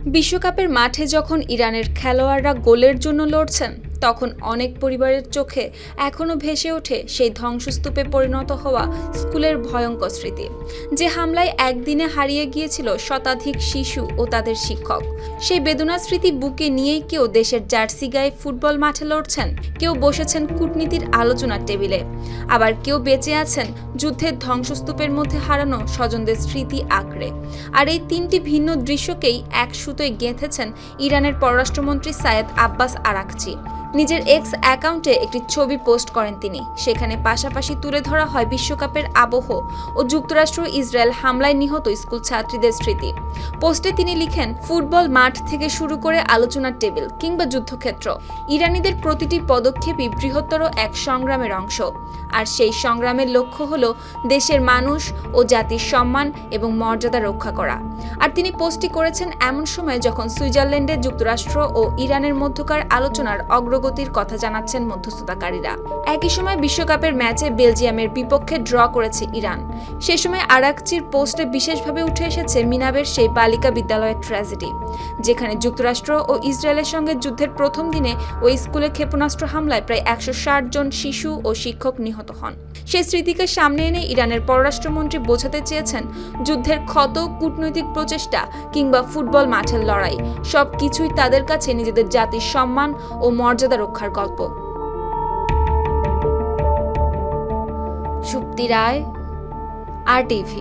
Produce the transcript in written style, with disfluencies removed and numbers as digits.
বিশ্বকাপের মাঠে যখন ইরানের খেলোয়াড়রা গোলের জন্য লড়ছেন, তখন অনেক পরিবারের চোখে এখনও ভেসে ওঠে সেই ধ্বংসস্তূপে পরিণত হওয়া স্কুলের ভয়ঙ্কর স্মৃতি, যে হামলায় একদিনে হারিয়ে গিয়েছিল শতাধিক শিশু ও তাদের শিক্ষক। সেই বেদনার স্মৃতি বুকে নিয়েই কেউ দেশের জার্সি গায়ে ফুটবল মাঠে লড়ছেন, কেউ বসেছেন কূটনীতির আলোচনার টেবিলে, আবার কেউ বেঁচে আছেন যুদ্ধের ধ্বংসস্তূপের মধ্যে হারানো স্বজনদের স্মৃতি আঁকড়ে। আর এই তিনটি ভিন্ন দৃশ্যকেই এক সুতোয় গেঁথেছেন ইরানের পররাষ্ট্রমন্ত্রী সায়েদ আব্বাস আরাকচি। নিজের এক্স অ্যাকাউন্টে একটি ছবি পোস্ট করেন তিনি। সেখানে পাশাপাশি তুলে ধরা হয় বিশ্বকাপের আবহ ও যুক্তরাষ্ট্র ইসরায়েল হামলায় নিহত স্কুল ছাত্রীদের স্মৃতি। পোস্টে তিনি লিখেন, ফুটবল মাঠ থেকে শুরু করে আলোচনার টেবিল কিংবা যুদ্ধক্ষেত্র, ইরানিদের প্রতিটি পদক্ষেপই বৃহত্তর এক সংগ্রামের অংশ। আর সেই সংগ্রামের লক্ষ্য হলো দেশের মানুষ ও জাতির সম্মান এবং মর্যাদা রক্ষা করা। আর তিনি পোস্টটি করেছেন এমন সময় যখন সুইজারল্যান্ডে যুক্তরাষ্ট্র ও ইরানের মধ্যকার আলোচনার অগ্রগতির কথা জানাচ্ছেন মধ্যস্থতাকারীরা। একই সময় বিশ্বকাপের ম্যাচে বেলজিয়ামের বিপক্ষে ড্র করেছে ইরান। সে সময় আরাকচির পোস্টে বিশেষভাবে উঠে এসেছে মিনাবের সেই বালিকা বিদ্যালয়ের ট্র্যাজেডি, যেখানে যুক্তরাষ্ট্র ও ইসরায়েলের সঙ্গে যুদ্ধের প্রথম দিনে ওই স্কুলে ক্ষেপণাস্ত্র হামলায় প্রায় 160 জন শিশু ও শিক্ষক নিহত হন। সেই স্মৃতিকে সামনে এনে ইরানের পররাষ্ট্রমন্ত্রী বোঝাতে চেয়েছেন, যুদ্ধের ক্ষত, কূটনৈতিক প্রচেষ্টা কিংবা ফুটবল মাঠের লড়াই, সব কিছুই তাদের কাছে নিজেদের জাতির সম্মান ও মর্যাদা রক্ষার গল্প। সুপ্তি রায়, RTV।